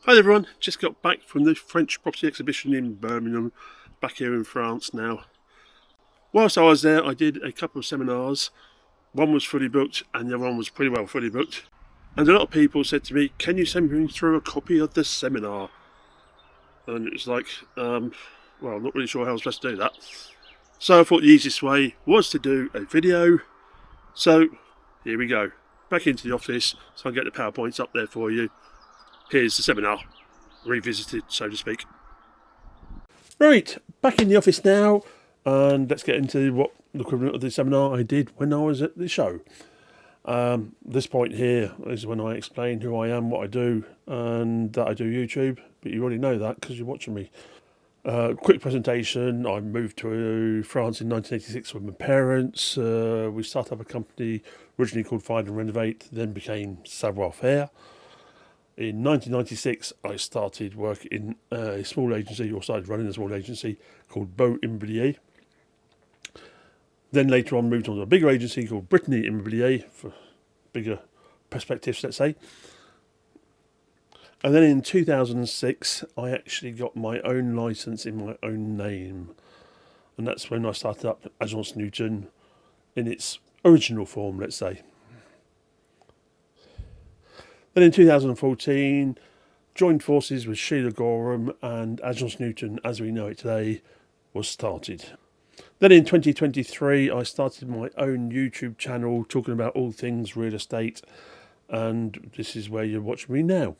Hi everyone, just got back from the French property exhibition in Birmingham, back here in France now. Whilst I was there, I did a couple of seminars. One was fully booked and the other one was pretty well fully booked. And a lot of people said to me, can you send me through a copy of the seminar? And it was like, well, I'm not really sure how I was supposed to do that. So I thought the easiest way was to do a video. So here we go. Back into the office, so I can get the PowerPoints up there for you. Here's the seminar, revisited, so to speak. Right, back in the office now, and let's get into what the equivalent of the seminar I did when I was at the show. This point here is when I explain who I am, what I do, and that I do YouTube, but you already know that because you're watching me. Quick presentation. I moved to France in 1986 with my parents. We started up a company originally called Find and Renovate, then became Savoir Faire. In 1996, I started work in a small agency, or started running a small agency called Beau Immobilier. Then later on moved on to a bigger agency called Brittany Immobilier for bigger perspectives, let's say. And then in 2006, I actually got my own license in my own name. And that's when I started up Agence Newton in its original form, let's say. Then in 2014, joined forces with Sheila Gorham, and Agence Newton, as we know it today, was started. Then in 2023, I started my own YouTube channel talking about all things real estate, and this is where you're watching me now.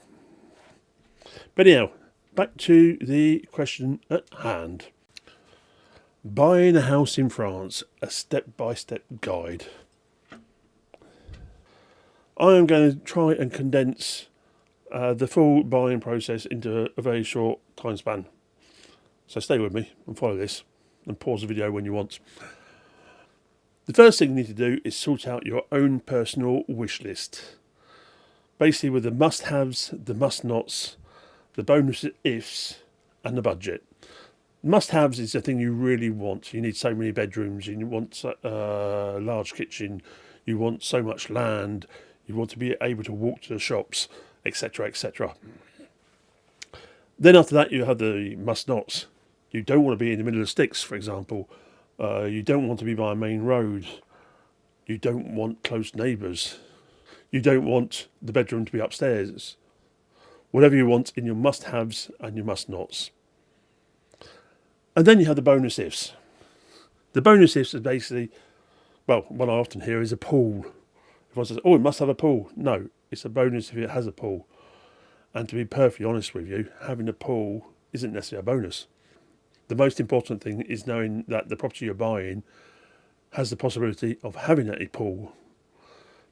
But anyhow, back to the question at hand. Buying a house in France, a step-by-step guide. I am going to try and condense the full buying process into a very short time span. So stay with me and follow this, and pause the video when you want. The first thing you need to do is sort out your own personal wish list. Basically with the must-haves, the must-nots, the bonus ifs, and the budget. Must-haves is the thing you really want. You need so many bedrooms, you want a large kitchen, you want so much land, you want to be able to walk to the shops, etc., etc. Then after that, you have the must-nots. You don't want to be in the middle of sticks, for example. You don't want to be by a main road. You don't want close neighbours. You don't want the bedroom to be upstairs. Whatever you want in your must-haves and your must-nots. And then you have the bonus ifs. The bonus ifs is basically, well, what I often hear is a pool. Everyone says, oh, it must have a pool. No, it's a bonus if it has a pool. And to be perfectly honest with you, having a pool isn't necessarily a bonus. The most important thing is knowing that the property you're buying has the possibility of having a pool.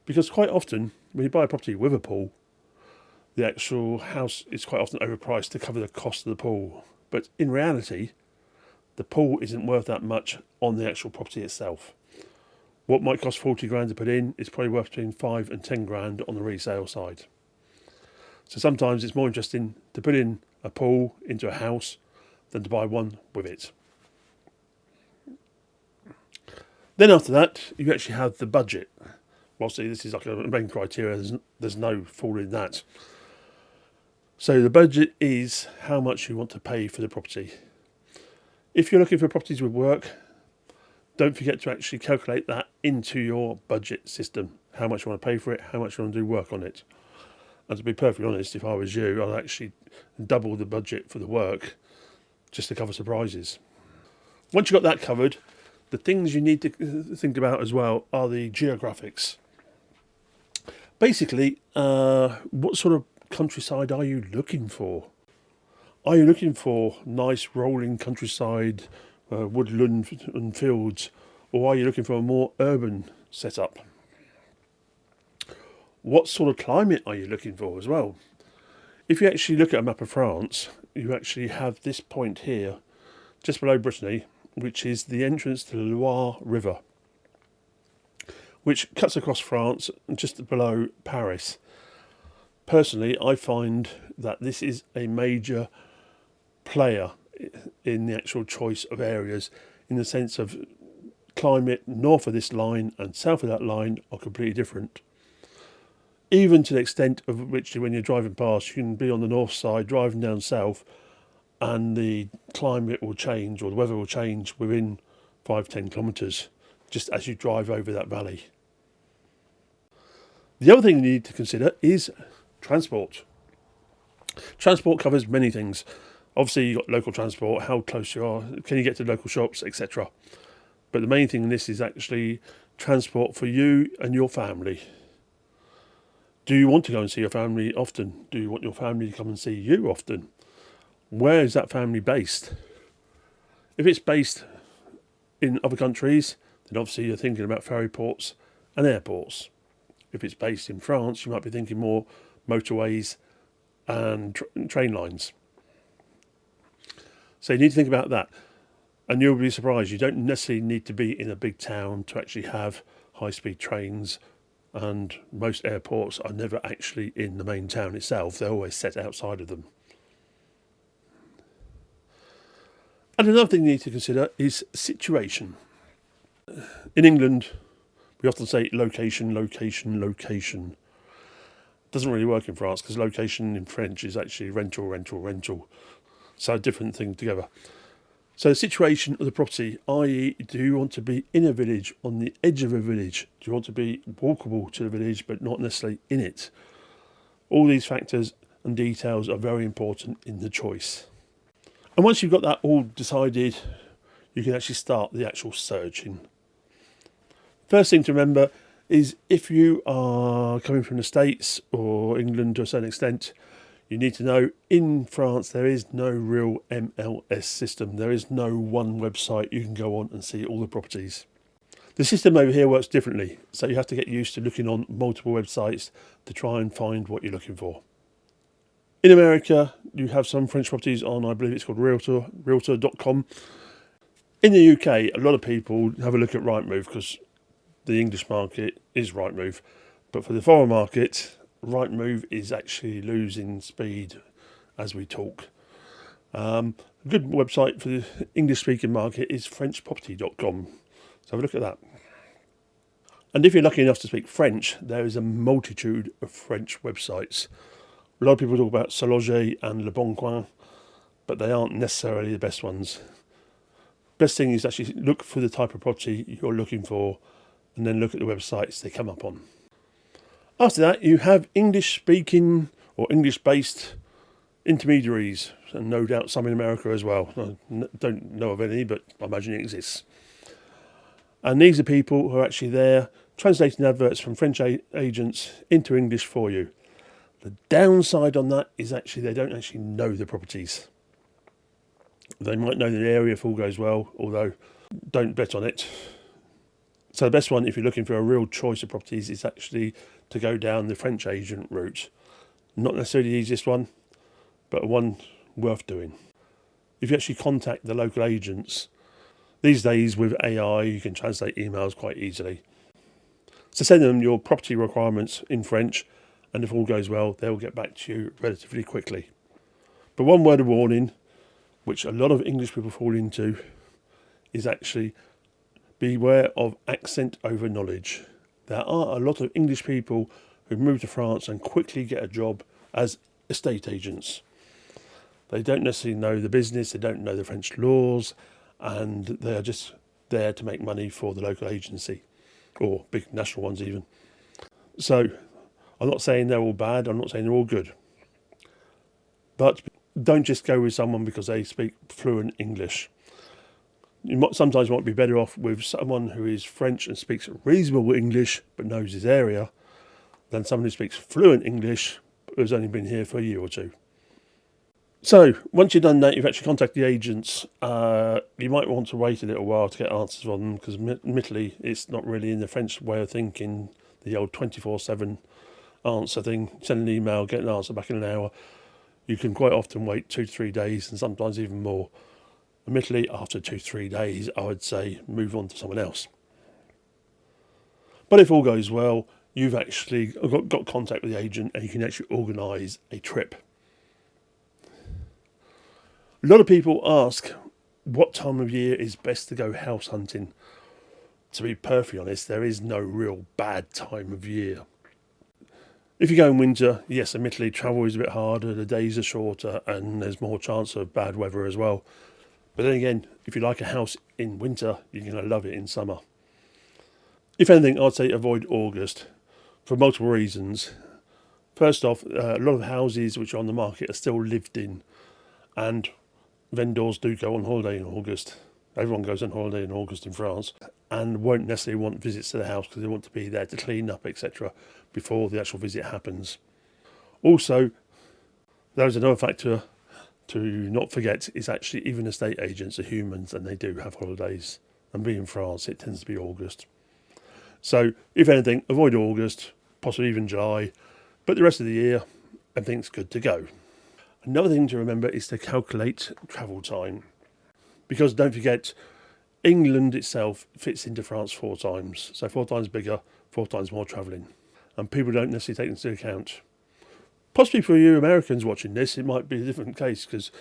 Because quite often, when you buy a property with a pool, the actual house is quite often overpriced to cover the cost of the pool. But in reality, the pool isn't worth that much on the actual property itself. What might cost 40 grand to put in is probably worth between 5 and 10 grand on the resale side. So sometimes it's more interesting to put in a pool into a house than to buy one with it. Then after that, you actually have the budget. Well, see, this is like a main criteria. There's no fall in that. So the budget is how much you want to pay for the property. If you're looking for properties with work, don't forget to actually calculate that into your budget system. How much you want to pay for it, how much you want to do work on it. And to be perfectly honest, if I was you, I'd actually double the budget for the work just to cover surprises. Once you've got that covered, the things you need to think about as well are the geographics. Basically, what sort of countryside are you looking for? Are you looking for nice rolling countryside, woodland and fields, or are you looking for a more urban setup? What sort of climate are you looking for as well? If you actually look at a map of France, you actually have this point here, just below Brittany, which is the entrance to the Loire River, which cuts across France just below Paris. Personally, I find that this is a major player in the actual choice of areas, in the sense of climate north of this line and south of that line are completely different. even to the extent of which when you're driving past, you can be on the north side driving down south and the climate will change or the weather will change within 5-10 kilometres just as you drive over that valley. The other thing you need to consider is transport. Transport covers many things. Obviously you've got local transport, how close you are, can you get to local shops, etc. But the main thing in this is actually transport for you and your family. Do you want to go and see your family often? Do you want your family to come and see you often? Where is that family based? If it's based in other countries, then obviously you're thinking about ferry ports and airports. If it's based in France, you might be thinking more motorways and train lines. So you need to think about that. And you'll be surprised, you don't necessarily need to be in a big town to actually have high-speed trains, and most airports are never actually in the main town itself. They're always set outside of them. And another thing you need to consider is situation. In England, we often say location, location, location. Doesn't really work in France because location in French is actually rental, rental, rental. So a different thing together. So the situation of the property, i.e. do you want to be in a village, on the edge of a village? Do you want to be walkable to the village but not necessarily in it? All these factors and details are very important in the choice. And once you've got that all decided, you can actually start the actual searching. First thing to remember is if you are coming from the States or England to a certain extent, you need to know in France there is no real MLS system. There is no one website you can go on and see all the properties. The system over here works differently, so you have to get used to looking on multiple websites to try and find what you're looking for. In America, you have some French properties on, I believe it's called realtor.com. In the UK, a lot of people have a look at Rightmove because the English market is Rightmove. But for the foreign market, Rightmove is actually losing speed as we talk. A good website for the English-speaking market is frenchproperty.com. So have a look at that. And if you're lucky enough to speak French, there is a multitude of French websites. A lot of people talk about Sologer and Le Bon Coin, but they aren't necessarily the best ones. Best thing is actually look for the type of property you're looking for and then look at the websites they come up on. After that, you have English-speaking or English-based intermediaries, and no doubt some in America as well. I don't know of any, but I imagine it exists. And these are people who are actually there translating adverts from French agents into English for you. The downside on that is actually they don't actually know the properties. They might know the area if all goes well, although don't bet on it. So the best one, if you're looking for a real choice of properties, is actually to go down the French agent route. Not necessarily the easiest one, but one worth doing. If you actually contact the local agents, these days with AI, you can translate emails quite easily. So send them your property requirements in French, and if all goes well, they'll get back to you relatively quickly. But one word of warning, which a lot of English people fall into, is actually beware of accent over knowledge. There are a lot of English people who move to France and quickly get a job as estate agents. They don't necessarily know the business, they don't know the French laws, and they are just there to make money for the local agency, or big national ones even. So I'm not saying they're all bad, I'm not saying they're all good. But don't just go with someone because they speak fluent English. You might sometimes be better off with someone who is French and speaks reasonable English but knows his area than someone who speaks fluent English but has only been here for a year or two. So once you've done that, you've actually contacted the agents. You might want to wait a little while to get answers from them because admittedly it's not really in the French way of thinking, the old 24/7 answer thing. Send an email, get an answer back in an hour. You can quite often wait 2 to 3 days and sometimes even more. Admittedly, after 2 to 3 days, I would say move on to someone else. But if all goes well, you've actually got contact with the agent and you can actually organise a trip. A lot of people ask what time of year is best to go house hunting. To be perfectly honest, there is no real bad time of year. If you go in winter, yes, admittedly travel is a bit harder, the days are shorter and there's more chance of bad weather as well. But then again, if you like a house in winter, you're going to love it in summer. If anything, I'd say avoid August for multiple reasons. First off, a lot of houses which are on the market are still lived in, and vendors do go on holiday in August. Everyone goes on holiday in August in France and won't necessarily want visits to the house because they want to be there to clean up, etc., before the actual visit happens. Also, there's another factor to not forget is actually even estate agents are humans and they do have holidays. And being in France, it tends to be August. So, if anything, avoid August, possibly even July, but the rest of the year, everything's good to go. Another thing to remember is to calculate travel time. Because don't forget, England itself fits into France 4 times. So 4 times bigger, 4 times more travelling. And people don't necessarily take this into account. Possibly for you Americans watching this, it might be a different case because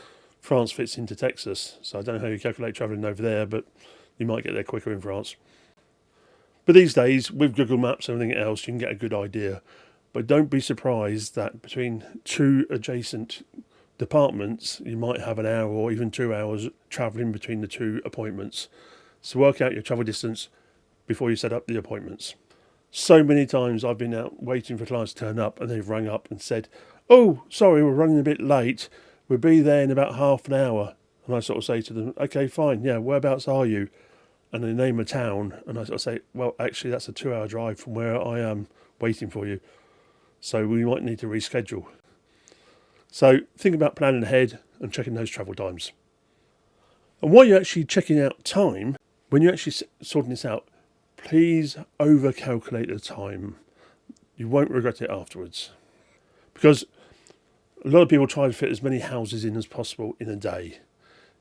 France fits into Texas. So I don't know how you calculate travelling over there, but you might get there quicker in France. But these days, with Google Maps and everything else, you can get a good idea. But don't be surprised that between 2 adjacent departments, you might have an hour or even 2 hours travelling between the 2 appointments. So work out your travel distance before you set up the appointments. So many times I've been out waiting for clients to turn up and they've rang up and said, "Oh, sorry, we're running a bit late. We'll be there in about half an hour." And I sort of say to them, "Okay, fine, yeah, whereabouts are you?" And they name a town, and I sort of say, "Well, actually, that's a 2-hour drive from where I am waiting for you. So we might need to reschedule." So think about planning ahead and checking those travel times. And while you're actually checking out time, when you're actually sorting this out, please over-calculate the time. You won't regret it afterwards. Because a lot of people try to fit as many houses in as possible in a day.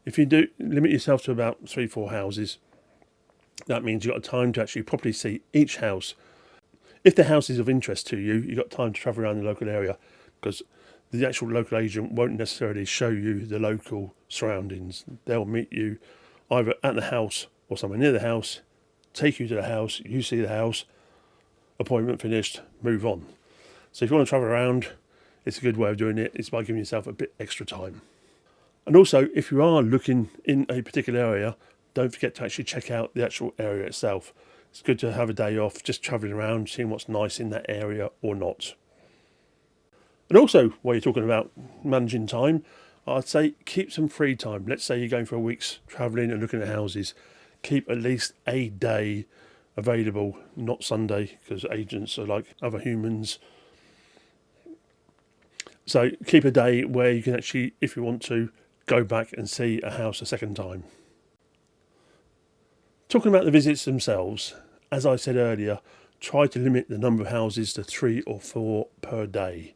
If you do, limit yourself to about 3-4 houses. That means you've got time to actually properly see each house. If the house is of interest to you, you've got time to travel around the local area because the actual local agent won't necessarily show you the local surroundings. They'll meet you either at the house or somewhere near the house, take you to the house, you see the house, appointment finished, move on. So if you want to travel around, it's a good way of doing it. It's by giving yourself a bit extra time. And also, if you are looking in a particular area, don't forget to actually check out the actual area itself. It's good to have a day off, just travelling around, seeing what's nice in that area or not. And also, while you're talking about managing time, I'd say keep some free time. Let's say you're going for a week's travelling and looking at houses. Keep at least a day available, not Sunday, because agents are like other humans. So keep a day where you can actually, if you want to, go back and see a house a second time. Talking about the visits themselves, as I said earlier, try to limit the number of houses to 3 or 4 per day.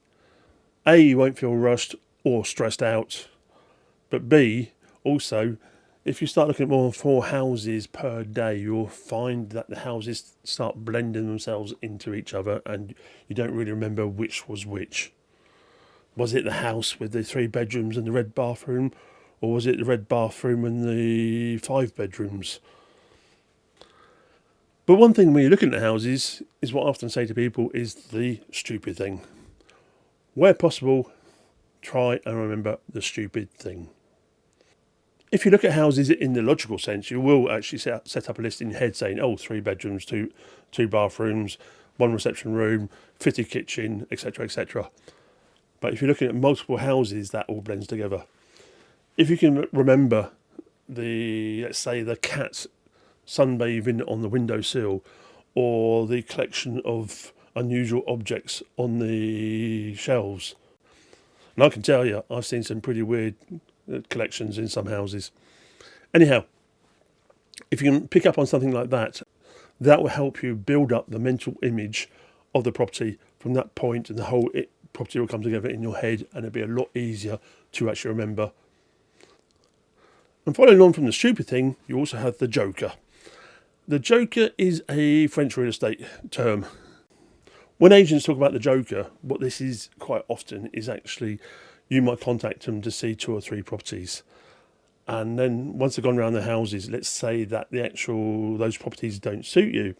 A, you won't feel rushed or stressed out, but B, also, if you start looking at more than 4 houses per day, you'll find that the houses start blending themselves into each other and you don't really remember which was which. Was it the house with the 3 bedrooms and the red bathroom, or was it the red bathroom and the 5 bedrooms? But one thing when you're looking at houses is what I often say to people is the stupid thing. Where possible, try and remember the stupid thing. If you look at houses in the logical sense, you will actually set up a list in your head saying, 3 bedrooms, two bathrooms, 1 reception room, fitted kitchen, etc., etc. But if you're looking at multiple houses, that all blends together. If you can remember let's say the cat sunbathing on the windowsill, or the collection of unusual objects on the shelves. And I can tell you, I've seen some pretty weird collections in some houses. Anyhow, if you can pick up on something like that, that will help you build up the mental image of the property from that point, and the whole property will come together in your head and it'll be a lot easier to actually remember. And following on from the stupid thing, you also have the joker. The joker is a French real estate term. When agents talk about the joker, what this is quite often is actually you might contact them to see 2 or 3 properties. And then once they've gone around the houses, let's say that those properties don't suit you,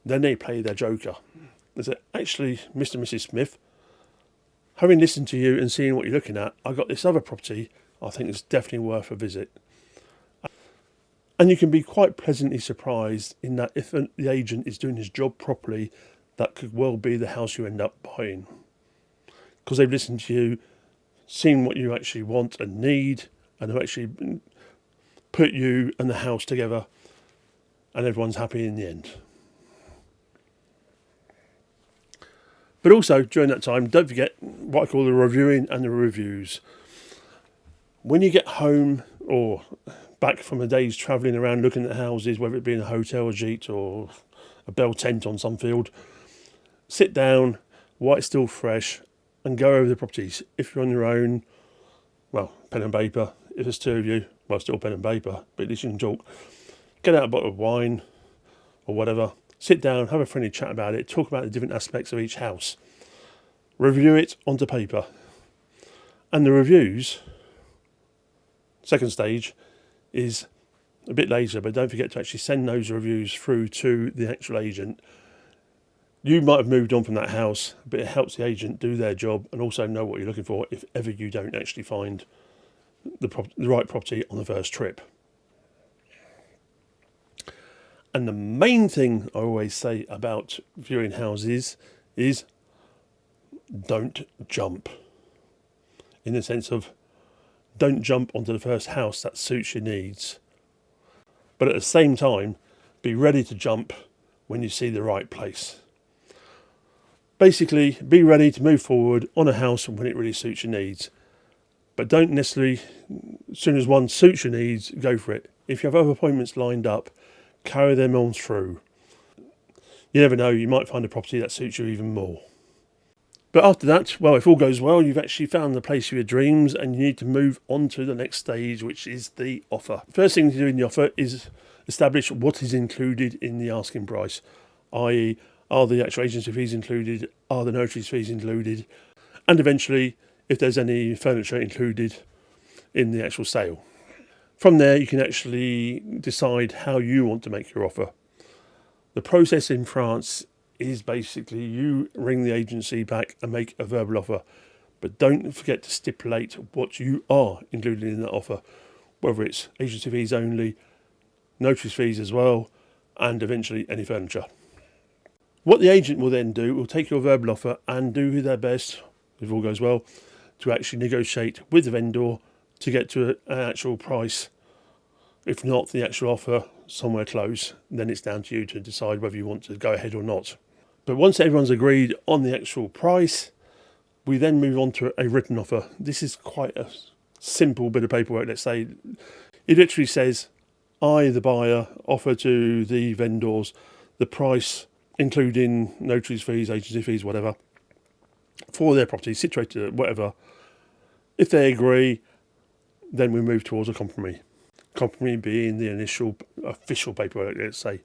then they play their joker. They said, actually, Mr. and Mrs. Smith, having listened to you and seeing what you're looking at, I've got this other property I think is definitely worth a visit. And you can be quite pleasantly surprised in that if the agent is doing his job properly, that could well be the house you end up buying. Because they've listened to you, seen what you actually want and need, and have actually put you and the house together, and everyone's happy in the end. But also, during that time, don't forget what I call the reviewing and the reviews. When you get home or back from a day's travelling around looking at houses, whether it be in a hotel, a gîte or a bell tent on some field, sit down while it's still fresh and go over the properties. If you're on your own, well, pen and paper. If there's two of you, well, still pen and paper, but at least you can talk. Get out a bottle of wine or whatever. Sit down, have a friendly chat about it, talk about the different aspects of each house. Review it onto paper. And the reviews, second stage, is a bit later, but don't forget to actually send those reviews through to the actual agent. You might have moved on from that house, but it helps the agent do their job and also know what you're looking for if ever you don't actually find the right property on the first trip. And the main thing I always say about viewing houses is don't jump. In the sense of don't jump onto the first house that suits your needs. But at the same time, be ready to jump when you see the right place. Basically, be ready to move forward on a house when it really suits your needs. But don't necessarily, as soon as one suits your needs, go for it. If you have other appointments lined up, carry them on through. You never know, you might find a property that suits you even more. But after that, well, if all goes well, you've actually found the place of your dreams and you need to move on to the next stage, which is the offer. First thing to do in the offer is establish what is included in the asking price, i.e. are the actual agency fees included, are the notary's fees included, and eventually if there's any furniture included in the actual sale. From there, you can actually decide how you want to make your offer. The process in France is basically you ring the agency back and make a verbal offer, but don't forget to stipulate what you are including in that offer, whether it's agency fees only, notary's fees as well, and eventually any furniture. What the agent will then do will take your verbal offer and do their best, if all goes well, to actually negotiate with the vendor to get to an actual price. If not the actual offer, somewhere close, then it's down to you to decide whether you want to go ahead or not. But once everyone's agreed on the actual price, we then move on to a written offer. This is quite a simple bit of paperwork. Let's say it literally says, I, the buyer, offer to the vendors the price, including notary's fees, agency fees, whatever, for their property, situated at whatever. If they agree, then we move towards a compromis. Compromis being the initial official paperwork, let's say.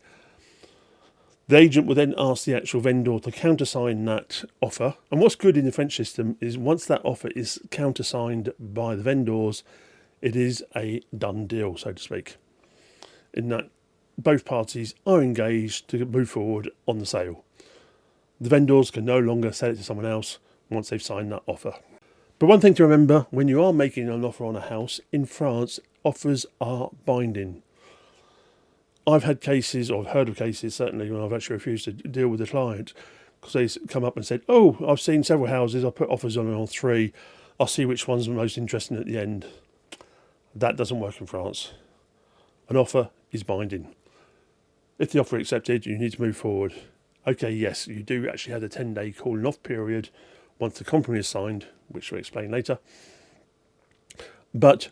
The agent will then ask the actual vendor to countersign that offer. And what's good in the French system is once that offer is countersigned by the vendors, it is a done deal, so to speak. In that both parties are engaged to move forward on the sale. The vendors can no longer sell it to someone else once they've signed that offer. But one thing to remember, when you are making an offer on a house, in France, offers are binding. I've had cases, or I've heard of cases, certainly, when I've actually refused to deal with the client because they come up and said, oh, I've seen several houses, I've put offers on 3, I'll see which one's most interesting at the end. That doesn't work in France. An offer is binding. If the offer is accepted, you need to move forward. Okay, yes, you do actually have a 10-day calling off period once the compromise is signed, which we'll explain later. But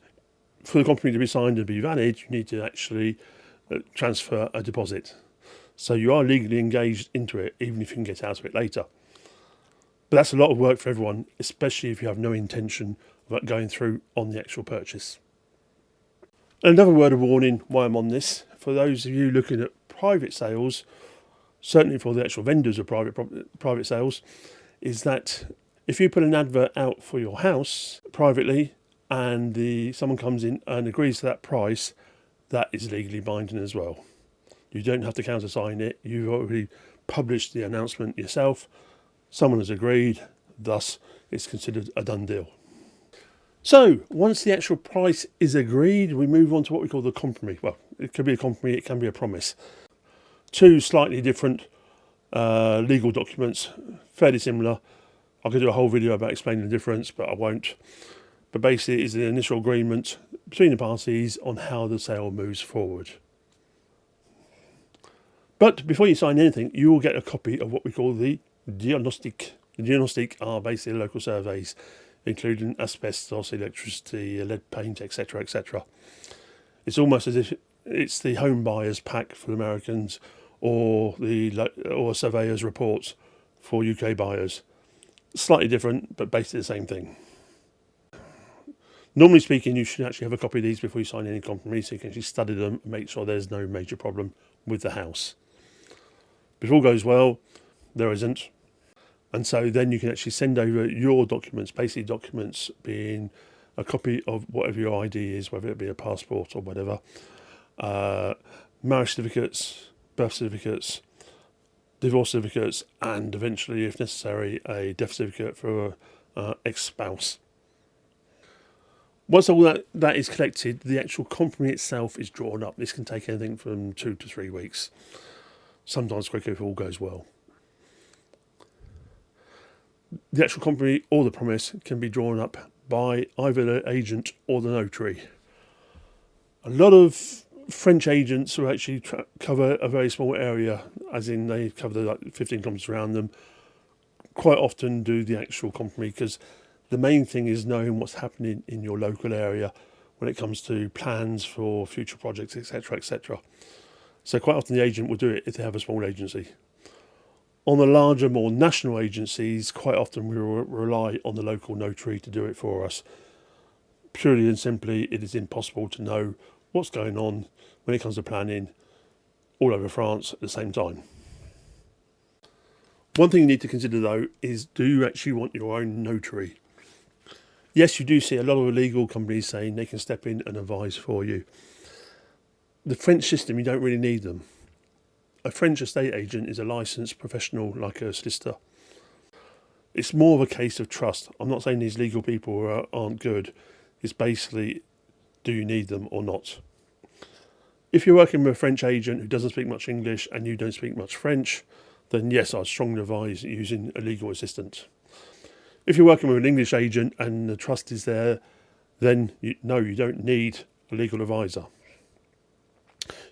for the compromise to be signed and be valid, you need to actually transfer a deposit. So you are legally engaged into it, even if you can get out of it later. But that's a lot of work for everyone, especially if you have no intention of going through on the actual purchase. Another word of warning while I'm on this, for those of you looking at private sales, certainly for the actual vendors of private sales, is that if you put an advert out for your house privately and someone comes in and agrees to that price, that is legally binding as well. You don't have to countersign it. You've already publish the announcement yourself. Someone has agreed, thus it's considered a done deal. So once the actual price is agreed, we move on to what we call the compromis. Well, it could be a compromis, it can be a promise. Two slightly different legal documents, fairly similar. I could do a whole video about explaining the difference, but I won't. But basically it's an initial agreement between the parties on how the sale moves forward. But before you sign anything, you will get a copy of what we call the diagnostic. The diagnostic are basically local surveys, including asbestos, electricity, lead paint, etc., etc. It's almost as if it's the home buyers pack for Americans, or surveyors reports for UK buyers. Slightly different, but basically the same thing. Normally speaking, you should actually have a copy of these before you sign any compromise, so you can actually study them and make sure there's no major problem with the house. If all goes well, there isn't. And so then you can actually send over your documents, basically documents being a copy of whatever your ID is, whether it be a passport or whatever, marriage certificates, birth certificates, divorce certificates, and eventually, if necessary, a death certificate for an ex-spouse. Once all that is collected, the actual compromise itself is drawn up. This can take anything from 2 to 3 weeks, sometimes quicker if all goes well. The actual compromise or the promise can be drawn up by either the agent or the notary. A lot of French agents who actually cover a very small area, as in they cover like 15 kilometres around them, quite often do the actual compromise, because the main thing is knowing what's happening in your local area when it comes to plans for future projects, etc., etc. So quite often the agent will do it if they have a small agency. On the larger, more national agencies, quite often we rely on the local notary to do it for us. Purely and simply, it is impossible to know what's going on when it comes to planning all over France at the same time. One thing you need to consider though is, do you actually want your own notary? Yes, you do see a lot of legal companies saying they can step in and advise for you. The French system, you don't really need them. A French estate agent is a licensed professional like a solicitor. It's more of a case of trust. I'm not saying these legal people aren't good. It's basically, do you need them or not? If you're working with a French agent who doesn't speak much English and you don't speak much French, then yes, I'd strongly advise using a legal assistant. If you're working with an English agent and the trust is there, then no, you don't need a legal advisor.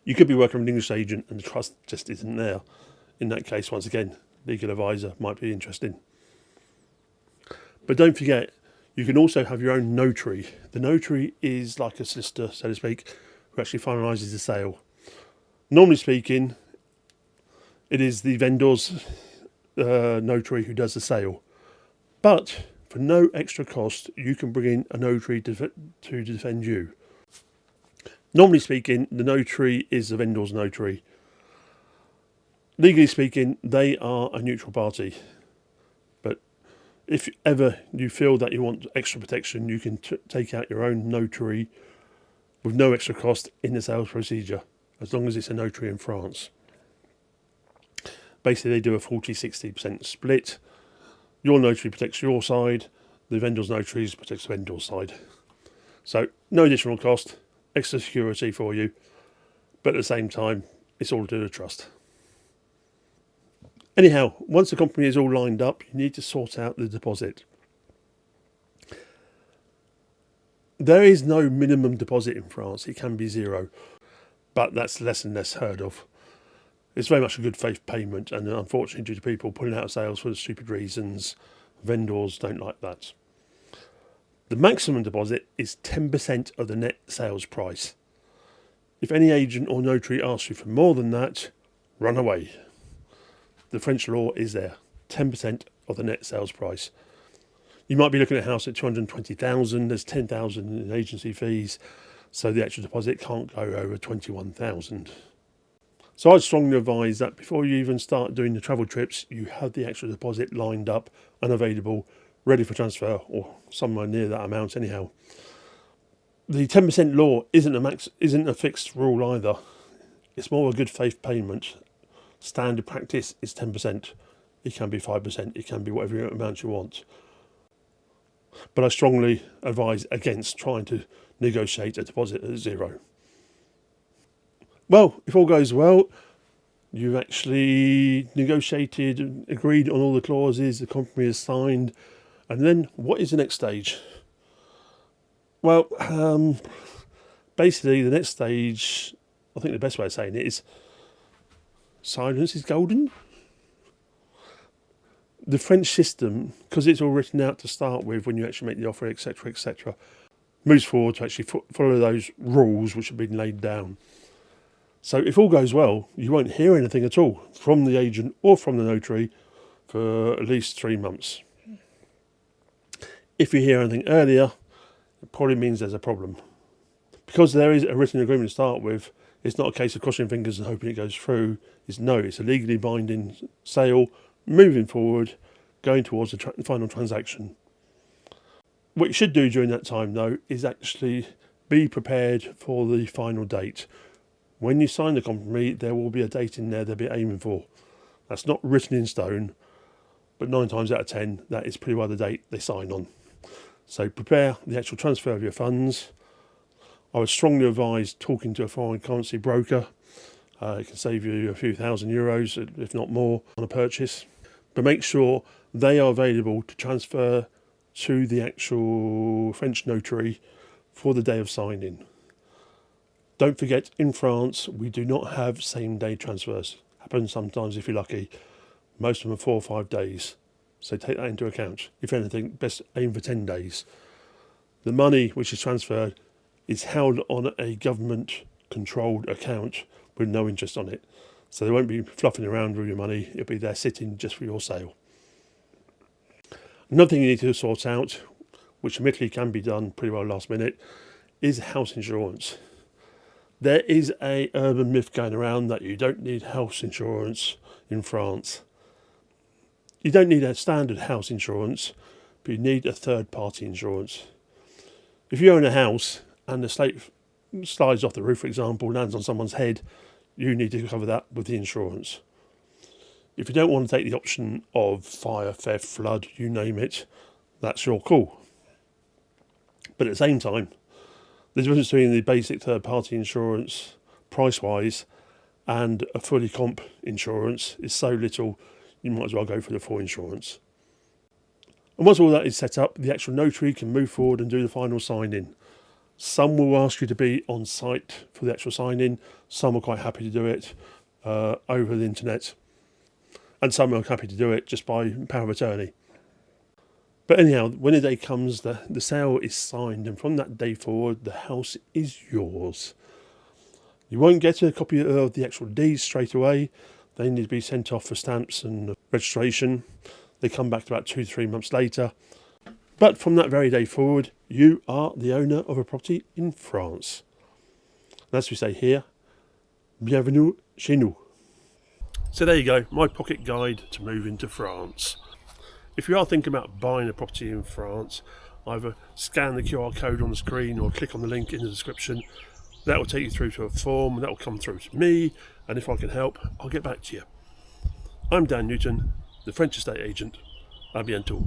You could be working with an English agent and the trust just isn't there. In that case, once again, legal advisor might be interesting. But don't forget, you can also have your own notary. The notary is like a solicitor, so to speak, who actually finalises the sale. Normally speaking, it is the vendor's notary who does the sale. But for no extra cost, you can bring in a notary to defend you. Normally speaking, the notary is the vendor's notary. Legally speaking, they are a neutral party. But if ever you feel that you want extra protection, you can take out your own notary with no extra cost in the sales procedure, as long as it's a notary in France. Basically, they do a 40-60% split. Your notary protects your side, the vendor's notary protects the vendor's side. So no additional cost, extra security for you, but at the same time, it's all to do with trust. Anyhow, once the company is all lined up, you need to sort out the deposit. There is no minimum deposit in France. It can be zero, but that's less and less heard of. It's very much a good faith payment, and unfortunately, due to people pulling out of sales for stupid reasons, vendors don't like that. The maximum deposit is 10% of the net sales price. If any agent or notary asks you for more than that, run away. The French law is there, 10% of the net sales price. You might be looking at a house at 220,000, there's 10,000 in agency fees, so the actual deposit can't go over 21,000. So I'd strongly advise that before you even start doing the travel trips, you have the actual deposit lined up and available, ready for transfer, or somewhere near that amount anyhow. The 10% law isn't a fixed rule either. It's more a good faith payment. Standard practice is 10%. It can be 5%. It can be whatever amount you want. But I strongly advise against trying to negotiate a deposit at zero. Well, if all goes well, you've actually negotiated and agreed on all the clauses, the compromise is signed, and then what is the next stage? Well, basically the next stage, I think the best way of saying it is silence is golden. The French system, because it's all written out to start with when you actually make the offer, etc., etc., moves forward to actually follow those rules which have been laid down. So if all goes well, you won't hear anything at all from the agent or from the notary for at least 3 months. If you hear anything earlier, it probably means there's a problem. Because there is a written agreement to start with, it's not a case of crossing fingers and hoping it goes through. It's a legally binding sale, moving forward, going towards the final transaction. What you should do during that time, though, is actually be prepared for the final date. When you sign the compromise, there will be a date in there they'll be aiming for. That's not written in stone, but 9 times out of 10, that is pretty well the date they sign on. So prepare the actual transfer of your funds. I would strongly advise talking to a foreign currency broker. It can save you a few €1,000, if not more, on a purchase. But make sure they are available to transfer to the actual French notary for the day of signing. Don't forget, in France, we do not have same-day transfers. Happens sometimes if you're lucky. Most of them are 4 or 5 days. So take that into account. If anything, best aim for 10 days. The money which is transferred is held on a government-controlled account with no interest on it. So they won't be fluffing around with your money. It'll be there sitting just for your sale. Another thing you need to sort out, which admittedly can be done pretty well last minute, is house insurance. There is a urban myth going around that you don't need house insurance in France. You don't need a standard house insurance, but you need a third-party insurance. If you own a house and the slate slides off the roof, for example, lands on someone's head, you need to cover that with the insurance. If you don't want to take the option of fire, theft, flood, you name it, that's your call. But at the same time, the difference between the basic third-party insurance, price-wise, and a fully comp insurance is so little, you might as well go for the full insurance. And once all that is set up, the actual notary can move forward and do the final sign-in. Some will ask you to be on site for the actual sign-in. Some are quite happy to do it over the internet. And some are happy to do it just by power of attorney. But anyhow, when the day comes, the sale is signed, and from that day forward, the house is yours. You won't get a copy of the actual deeds straight away. They need to be sent off for stamps and registration. They come back about 2 to 3 months later. But from that very day forward, you are the owner of a property in France. And as we say here, bienvenue chez nous. So there you go, my pocket guide to moving to France. If you are thinking about buying a property in France, either scan the QR code on the screen or click on the link in the description. That will take you through to a form, and that will come through to me, and if I can help, I'll get back to you. I'm Dan Newton, the French estate agent. À bientôt.